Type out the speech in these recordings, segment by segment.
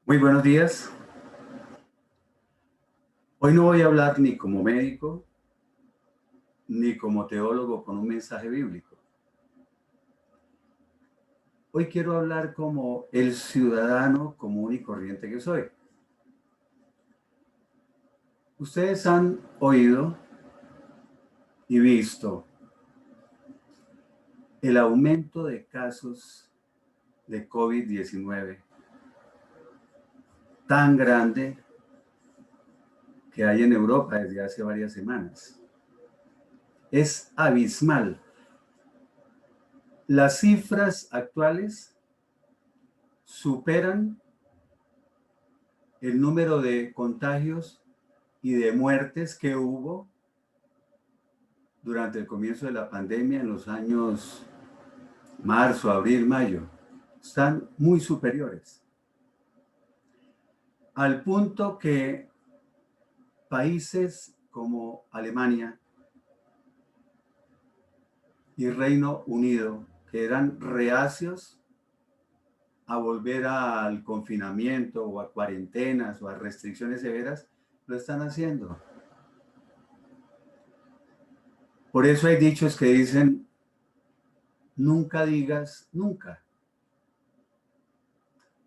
Muy buenos días. Hoy no voy a hablar ni como médico ni como teólogo con un mensaje bíblico. Hoy quiero hablar como el ciudadano común y corriente que soy. Ustedes han oído y visto el aumento de casos de COVID-19 tan grande que hay en Europa desde hace varias semanas. Es abismal. Las cifras actuales superan el número de contagios y de muertes que hubo durante el comienzo de la pandemia en los años marzo, abril, mayo. Están muy superiores. Al punto que países como Alemania y Reino Unido, que eran reacios a volver al confinamiento o a cuarentenas o a restricciones severas, lo están haciendo. Por eso hay dichos que dicen, nunca digas nunca,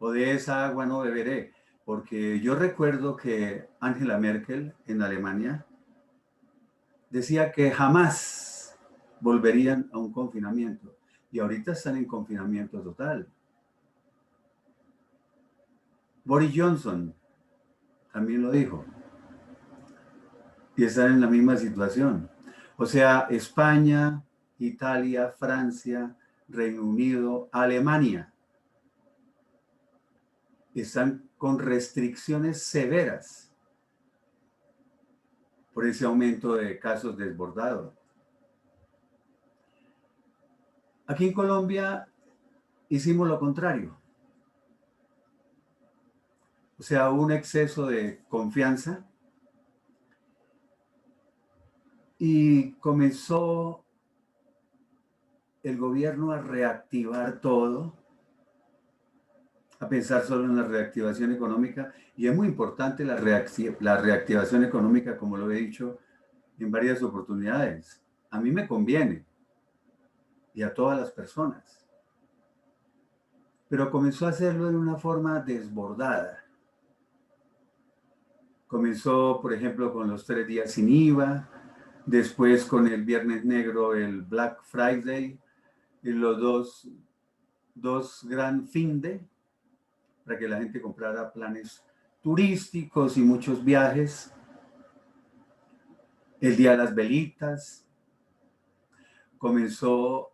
o de esa agua no beberé, porque yo recuerdo que Angela Merkel en Alemania decía que jamás volverían a un confinamiento, y ahorita están en confinamiento total. Boris Johnson también lo dijo, y están en la misma situación. O sea, España, Italia, Francia, Reino Unido, Alemania están con restricciones severas por ese aumento de casos desbordados. Aquí en Colombia hicimos lo contrario. O sea, hubo un exceso de confianza y comenzó el gobierno a reactivar todo, a pensar solo en la reactivación económica, y es muy importante la reactivación económica, como lo he dicho en varias oportunidades. A mí me conviene, y a todas las personas, pero comenzó a hacerlo de una forma desbordada. Comenzó, por ejemplo, con los 3 días sin IVA, después con el Viernes Negro, el Black Friday, y los dos gran fin de, para que la gente comprara planes turísticos y muchos viajes. El Día de las Velitas, comenzó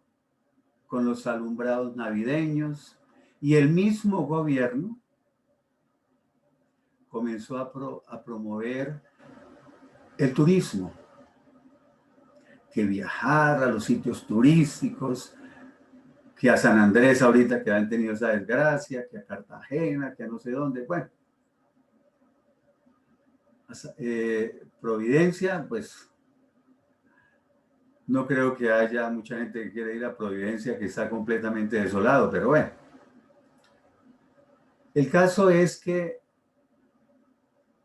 con los alumbrados navideños, y el mismo gobierno comenzó a promover el turismo, que viajar a los sitios turísticos, que a San Andrés ahorita que han tenido esa desgracia, que a Cartagena, que a no sé dónde. Bueno, Providencia, pues no creo que haya mucha gente que quiera ir a Providencia, que está completamente desolado, pero bueno. El caso es que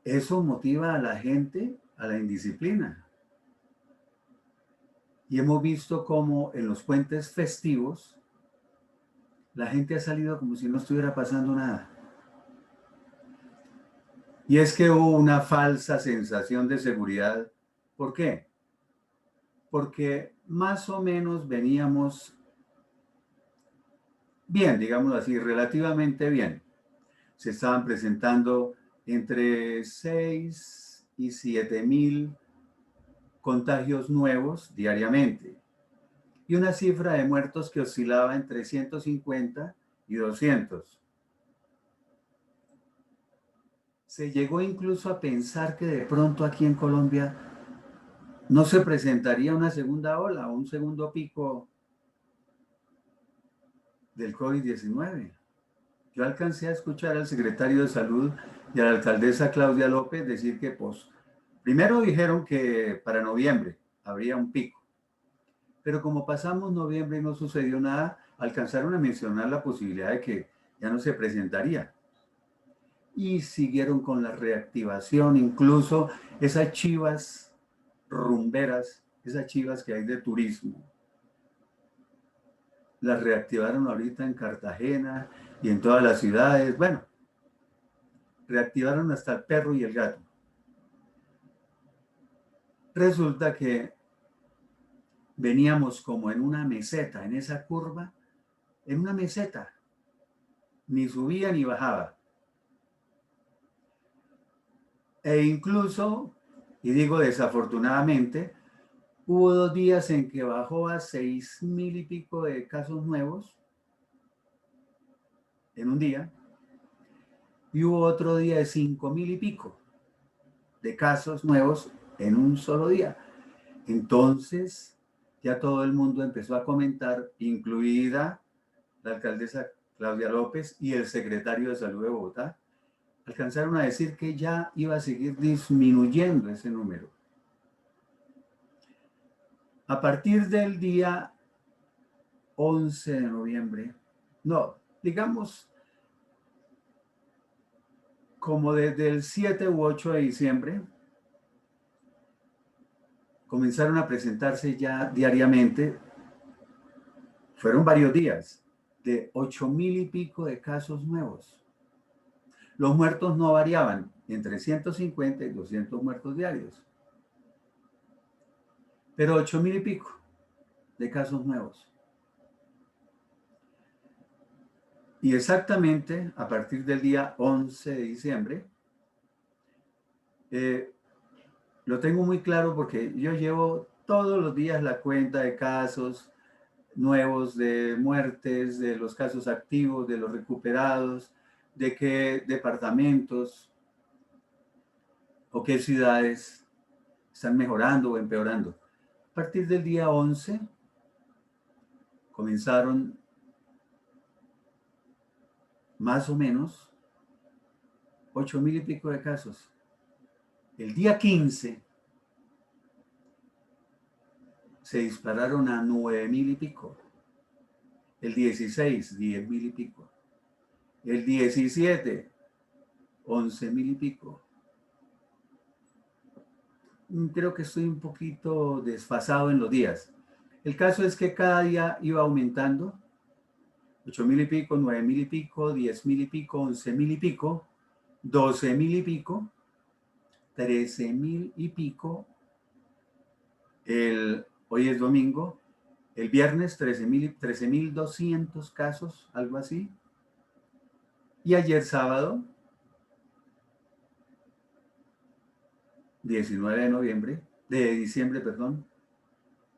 eso motiva a la gente a la indisciplina. Y hemos visto cómo en los puentes festivos la gente ha salido como si no estuviera pasando nada. Y es que hubo una falsa sensación de seguridad. ¿Por qué? Porque más o menos veníamos bien, digámoslo así, relativamente bien. Se estaban presentando entre 6 y 7 mil contagios nuevos diariamente, y una cifra de muertos que oscilaba entre 150 y 200. Se llegó incluso a pensar que de pronto aquí en Colombia no se presentaría una segunda ola o un segundo pico del COVID-19. Yo alcancé a escuchar al secretario de Salud y a la alcaldesa Claudia López decir que, pues, primero dijeron que para noviembre habría un pico, pero como pasamos noviembre y no sucedió nada, alcanzaron a mencionar la posibilidad de que ya no se presentaría. y siguieron con la reactivación, incluso esas chivas rumberas, esas chivas que hay de turismo, las reactivaron ahorita en Cartagena y en todas las ciudades. Bueno, reactivaron hasta el perro y el gato. Resulta que veníamos como en una meseta, en esa curva, en una meseta, ni subía ni bajaba. E incluso, y digo desafortunadamente, hubo 2 días en que bajó a 6.000 y pico de casos nuevos en un día, y hubo otro día de 5.000 y pico de casos nuevos en un solo día. Entonces, ya todo el mundo empezó a comentar, incluida la alcaldesa Claudia López y el secretario de Salud de Bogotá, alcanzaron a decir que ya iba a seguir disminuyendo ese número. A partir del día 11 de noviembre, no, digamos como desde el 7 u 8 de diciembre, comenzaron a presentarse ya diariamente, fueron varios días, de 8.000 y pico de casos nuevos. Los muertos no variaban, entre 150 y 200 muertos diarios, pero 8.000 y pico de casos nuevos. Y exactamente a partir del día 11 de diciembre, lo tengo muy claro porque yo llevo todos los días la cuenta de casos nuevos, de muertes, de los casos activos, de los recuperados, de qué departamentos o qué ciudades están mejorando o empeorando. A partir del día 11 comenzaron más o menos 8.000 y pico de casos. El día 15 se dispararon a 9.000 y pico. El 16, 10.000 y pico. El 17, 11.000 y pico. Creo que estoy un poquito desfasado en los días. El caso es que cada día iba aumentando. 8.000 y pico, 9.000 y pico, 10.000 y pico, 11.000 y pico, 12.000 y pico, 13.000 y pico. Hoy es domingo. El viernes 13.200 casos, algo así. Y ayer sábado, 19 de noviembre, de diciembre, perdón,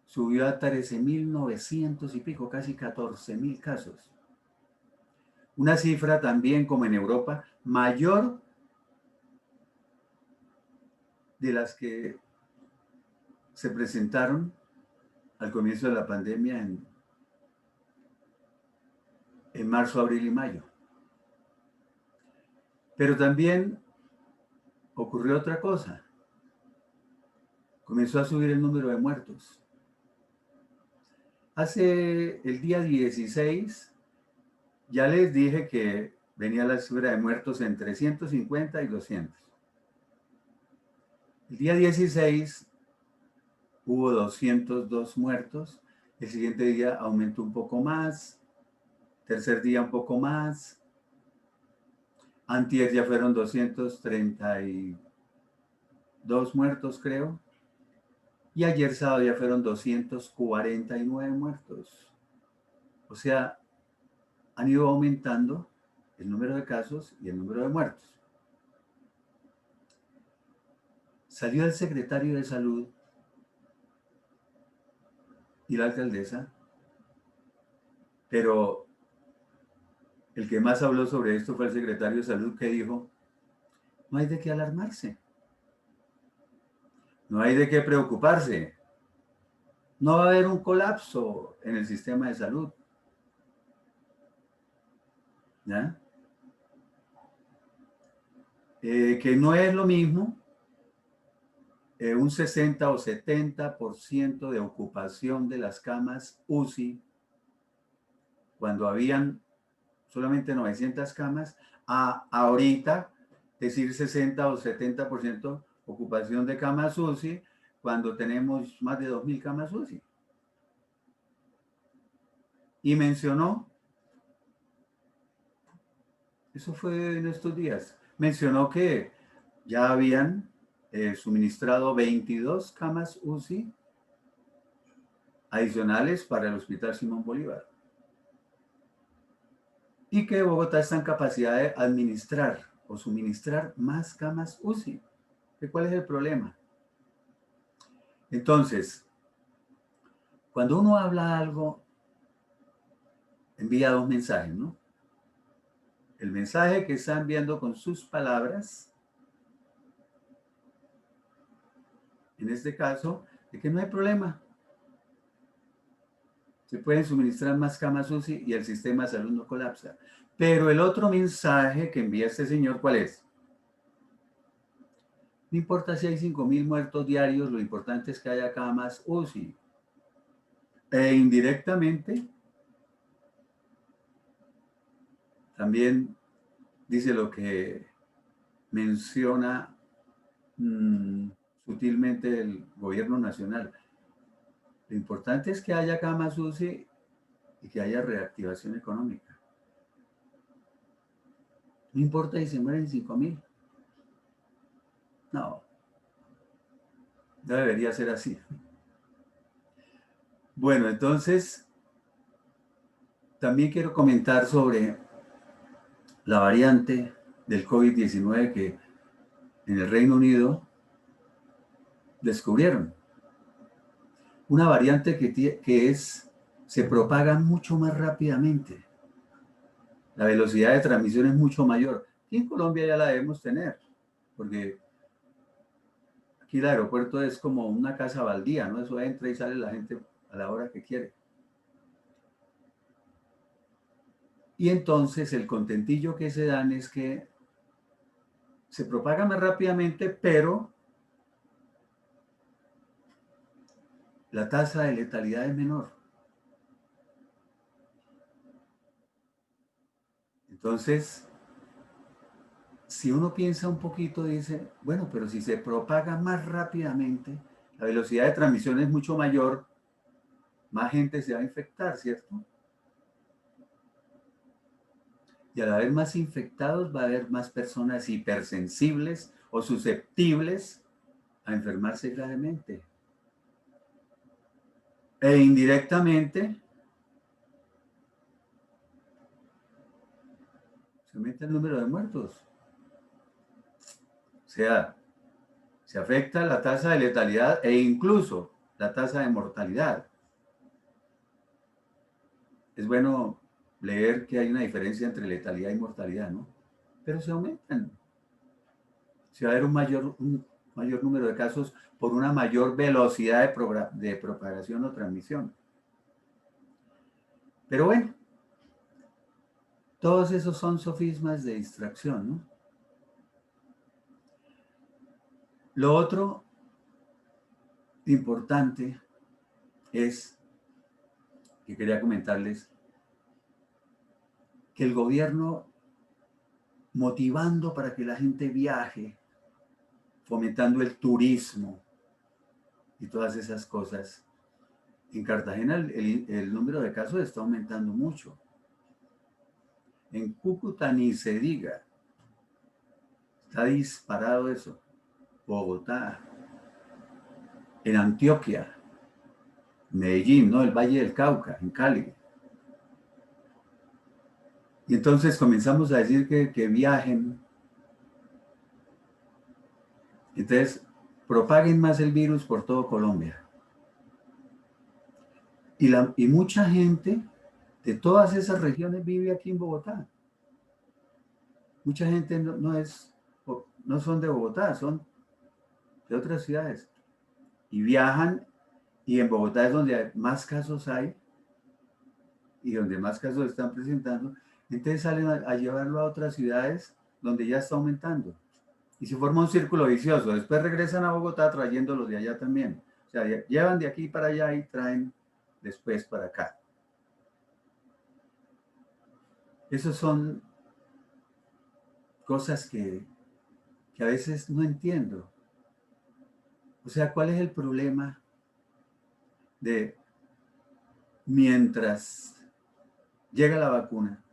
subió a 13.900 y pico, casi 14.000 casos. Una cifra también, como en Europa, mayor de las que se presentaron al comienzo de la pandemia en marzo, abril y mayo. Pero también ocurrió otra cosa. Comenzó a subir el número de muertos. Hace el día 16, ya les dije que venía la cifra de muertos entre 150 y 200. El día 16 hubo 202 muertos. El siguiente día aumentó un poco más. Tercer día un poco más. Antier ya fueron 232 muertos, creo. Y ayer sábado ya fueron 249 muertos. O sea, han ido aumentando el número de casos y el número de muertos. Salió el secretario de Salud y la alcaldesa, pero el que más habló sobre esto fue el secretario de Salud, que dijo: no hay de qué alarmarse, no hay de qué preocuparse, no va a haber un colapso en el sistema de salud. ¿Ya? Que no es lo mismo un 60 o 70% de ocupación de las camas UCI cuando habían solamente 900 camas, a ahorita decir 60 o 70% ocupación de camas UCI cuando tenemos más de 2.000 camas UCI. Y mencionó, eso fue en estos días, mencionó que ya habían suministrado 22 camas UCI adicionales para el Hospital Simón Bolívar. Y que Bogotá está en capacidad de administrar o suministrar más camas UCI. ¿Cuál es el problema? Entonces, cuando uno habla algo, envía dos mensajes, ¿no? El mensaje que está enviando con sus palabras, en este caso, de que no hay problema. Se pueden suministrar más camas UCI y el sistema de salud no colapsa. Pero el otro mensaje que envía este señor, ¿cuál es? No importa si hay 5.000 muertos diarios, lo importante es que haya camas UCI. E indirectamente, también dice lo que menciona sutilmente el gobierno nacional. Lo importante es que haya camas UCI y que haya reactivación económica. No importa si se mueren 5.000. No, no debería ser así. Bueno, entonces, también quiero comentar sobre la variante del COVID-19 que en el Reino Unido descubrieron. Una variante se propaga mucho más rápidamente. La velocidad de transmisión es mucho mayor. Aquí en Colombia ya la debemos tener, porque aquí el aeropuerto es como una casa baldía, ¿no? Eso entra y sale la gente a la hora que quiere. Y entonces el contentillo que se dan es que se propaga más rápidamente, pero la tasa de letalidad es menor. Entonces, si uno piensa un poquito, dice, bueno, pero si se propaga más rápidamente, la velocidad de transmisión es mucho mayor, más gente se va a infectar, ¿cierto? Y al haber más infectados, va a haber más personas hipersensibles o susceptibles a enfermarse gravemente. E indirectamente, se aumenta el número de muertos. O sea, se afecta la tasa de letalidad e incluso la tasa de mortalidad. Es bueno leer que hay una diferencia entre letalidad y mortalidad, ¿no? Pero se aumentan. Se va a haber un mayor número de casos por una mayor velocidad de propagación o transmisión. Pero bueno, todos esos son sofismas de distracción, ¿no? Lo otro importante es que quería comentarles que el gobierno, motivando para que la gente viaje, fomentando el turismo y todas esas cosas, en Cartagena el número de casos está aumentando mucho. En Cúcuta ni se diga, está disparado eso. Bogotá, en Antioquia, Medellín, ¿no? El Valle del Cauca, en Cali. Y entonces comenzamos a decir que viajen. Entonces, propaguen más el virus por todo Colombia. Y mucha gente de todas esas regiones vive aquí en Bogotá. Mucha gente no son de Bogotá, son de otras ciudades. Y viajan, y en Bogotá es donde más casos hay y donde más casos están presentando. Entonces salen a llevarlo a otras ciudades donde ya está aumentando. Y se forma un círculo vicioso. Después regresan a Bogotá trayéndolos de allá también. O sea, llevan de aquí para allá y traen después para acá. Esas son cosas que que a veces no entiendo. O sea, ¿cuál es el problema de mientras llega la vacuna?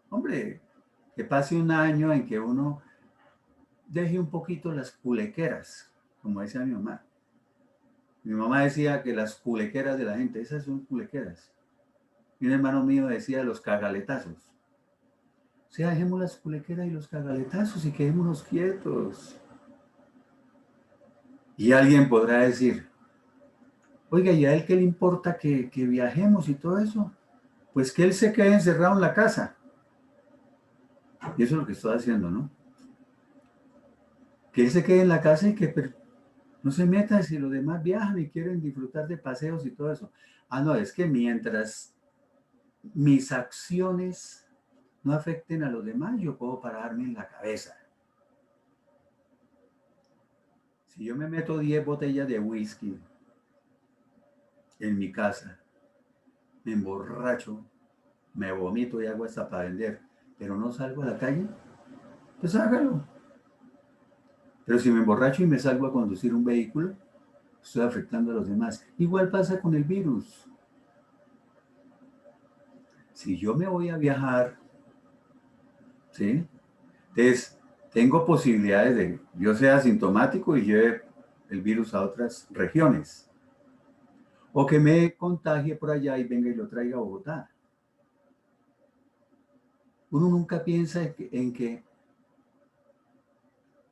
Hombre, que pase un año en que uno deje un poquito las culequeras, como decía mi mamá. Mi mamá decía que las culequeras de la gente, esas son culequeras. Y un hermano mío decía los cagaletazos. O sea, dejemos las culequeras y los cagaletazos y quedémonos quietos. Y alguien podrá decir, oiga, ¿y a él qué le importa que viajemos y todo eso? Pues que él se quede encerrado en la casa. Y eso es lo que estoy haciendo, ¿no? Que él se quede en la casa y que no se meta si los demás viajan y quieren disfrutar de paseos y todo eso. Ah, no, es que mientras mis acciones no afecten a los demás, yo puedo pararme en la cabeza. Si yo me meto 10 botellas de whisky en mi casa, me emborracho, me vomito y hago hasta para vender, pero no salgo a la calle, pues hágalo. Pero si me emborracho y me salgo a conducir un vehículo, estoy afectando a los demás. Igual pasa con el virus. Si yo me voy a viajar, ¿sí? Entonces, tengo posibilidades de yo sea asintomático y lleve el virus a otras regiones. O que me contagie por allá y venga y lo traiga a Bogotá. Uno nunca piensa en que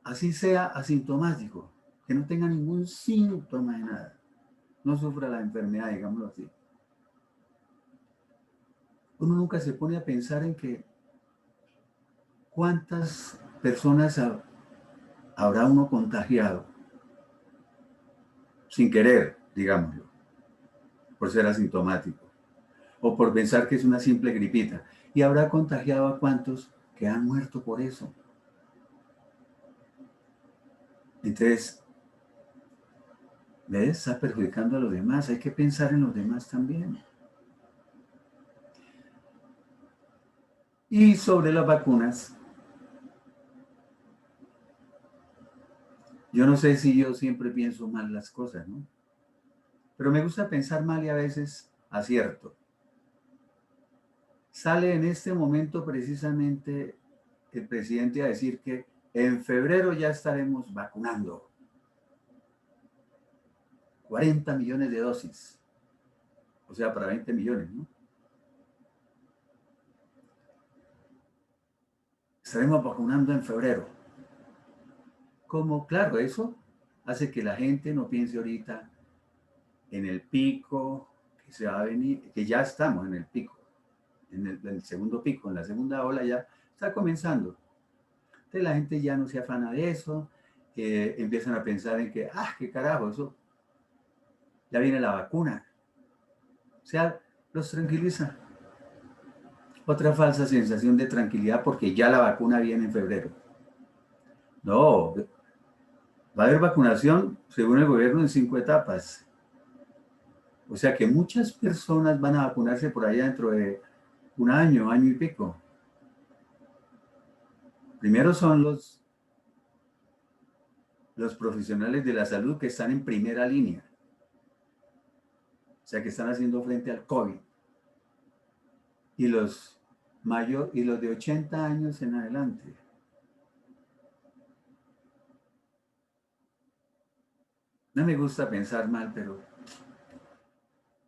así sea asintomático, que no tenga ningún síntoma de nada, no sufra la enfermedad, digámoslo así. Uno nunca se pone a pensar en que cuántas personas habrá uno contagiado sin querer, digámoslo, por ser asintomático o por pensar que es una simple gripita. Y habrá contagiado a cuántos que han muerto por eso. Entonces, ¿ves? Está perjudicando a los demás. Hay que pensar en los demás también. Y sobre las vacunas, yo no sé si yo siempre pienso mal las cosas, ¿no? Pero me gusta pensar mal y a veces acierto. Sale en este momento precisamente el presidente a decir que en febrero ya estaremos vacunando 40 millones de dosis, o sea, para 20 millones, ¿no? Estaremos vacunando en febrero. Como, claro, eso hace que la gente no piense ahorita en el pico que se va a venir, que ya estamos en el pico, en el segundo pico, en la segunda ola ya está comenzando. Entonces la gente ya no se afana de eso, empiezan a pensar en que, qué carajo, eso, ya viene la vacuna. O sea, los tranquiliza. Otra falsa sensación de tranquilidad porque ya la vacuna viene en febrero. No, va a haber vacunación, según el gobierno, en 5 etapas. O sea que muchas personas van a vacunarse por allá dentro de un año, año y pico. Primero son los profesionales de la salud que están en primera línea. O sea que están haciendo frente al COVID. Y y los de 80 años en adelante. No me gusta pensar mal, pero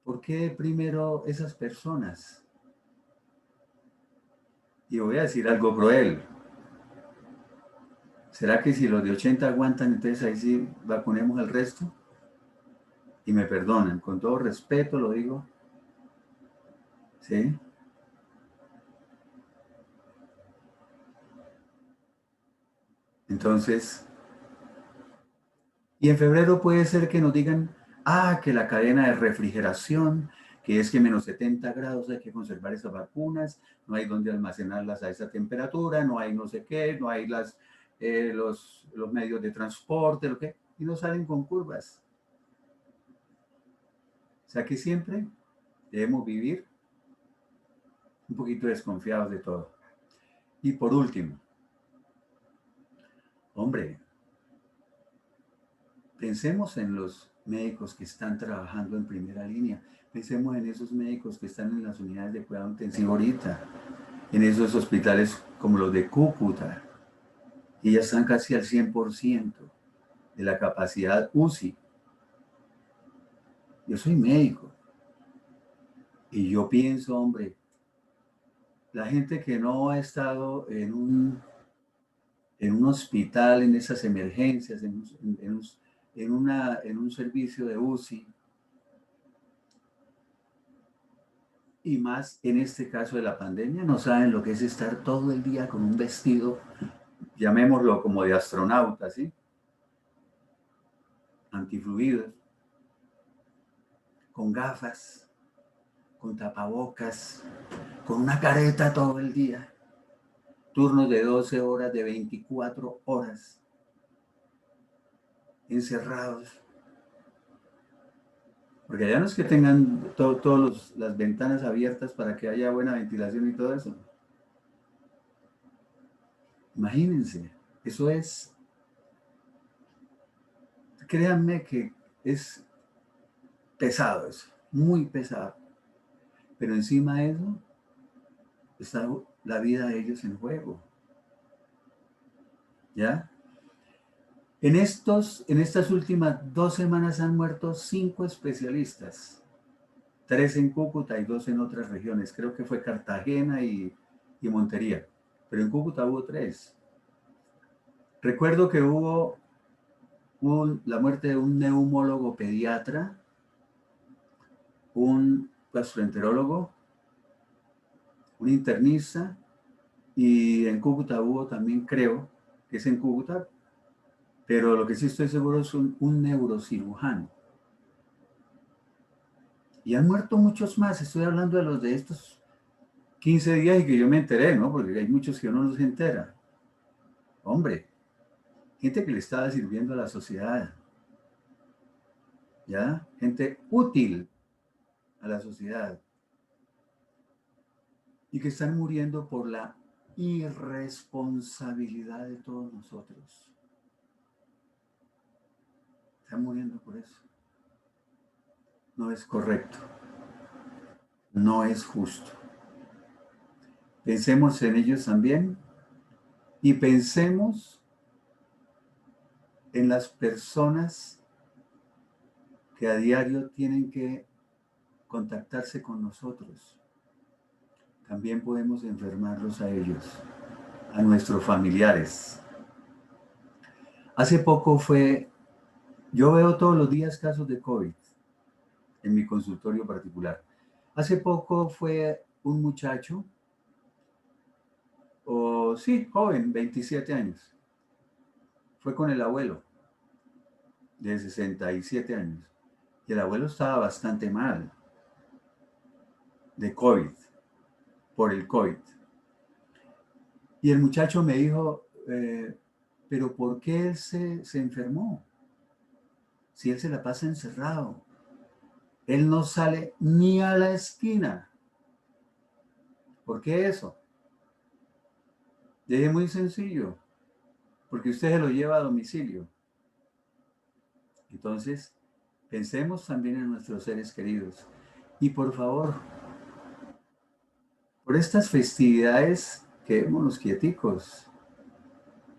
¿por qué primero esas personas? Y voy a decir algo cruel. ¿Será que si los de 80 aguantan, entonces ahí sí vacunemos al resto? Y me perdonan, con todo respeto lo digo. ¿Sí? Entonces, y en febrero puede ser que nos digan, que la cadena de refrigeración, que es que menos 70 grados hay que conservar esas vacunas, no hay donde almacenarlas a esa temperatura, no hay no sé qué, no hay los medios de transporte, lo que, y no salen con curvas. O sea que siempre debemos vivir un poquito desconfiados de todo. Y por último, Hombre, pensemos en los médicos que están trabajando en primera línea. Pensemos en esos médicos que están en las unidades de cuidado intensivo ahorita, en esos hospitales como los de Cúcuta, y ya están casi al 100% de la capacidad UCI. Yo soy médico y yo pienso, hombre, la gente que no ha estado en un hospital, en esas emergencias, en un servicio de UCI, y más en este caso de la pandemia, no saben lo que es estar todo el día con un vestido, llamémoslo como de astronauta, ¿sí? Antifluidos, con gafas, con tapabocas, con una careta todo el día, turnos de 12 horas, de 24 horas, encerrados. Porque allá no es que tengan todas las ventanas abiertas para que haya buena ventilación y todo eso. Imagínense, eso es, créanme que es pesado eso, muy pesado. Pero encima de eso está la vida de ellos en juego. ¿Ya? En estas últimas 2 semanas han muerto 5 especialistas, 3 en Cúcuta y 2 en otras regiones. Creo que fue Cartagena y Montería, pero en Cúcuta hubo 3. Recuerdo que hubo la muerte de un neumólogo pediatra, un gastroenterólogo, un internista, y en Cúcuta hubo también, creo, que es en Cúcuta, pero lo que sí estoy seguro es un neurocirujano. Y han muerto muchos más, estoy hablando de los de estos 15 días y que yo me enteré, ¿no? Porque hay muchos que uno no se entera. Hombre, gente que le estaba sirviendo a la sociedad, ¿ya? Gente útil a la sociedad y que están muriendo por la irresponsabilidad de todos nosotros. Están muriendo por eso. No es correcto. No es justo. Pensemos en ellos también y pensemos en las personas que a diario tienen que contactarse con nosotros. También podemos enfermarlos a ellos, a nuestros familiares. Hace poco yo veo todos los días casos de COVID en mi consultorio particular. Hace poco fue un muchacho, sí, joven, 27 años. Fue con el abuelo, de 67 años. Y el abuelo estaba bastante mal, de COVID, por el COVID. Y el muchacho me dijo, pero ¿por qué él se enfermó? Si él se la pasa encerrado. Él no sale ni a la esquina. ¿Por qué eso? Es muy sencillo, porque usted se lo lleva a domicilio. Entonces, pensemos también en nuestros seres queridos. Y por favor, por estas festividades, quedémonos quieticos,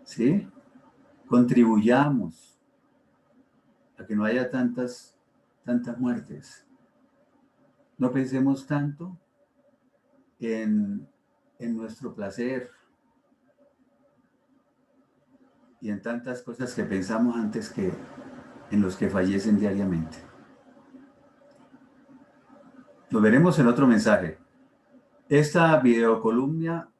¿sí? Contribuyamos a que no haya tantas muertes. No pensemos tanto en nuestro placer y en tantas cosas que pensamos antes que en los que fallecen diariamente. Nos veremos en otro mensaje. Esta videocolumna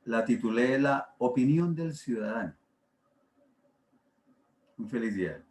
la titulé La opinión del ciudadano. Un feliz día.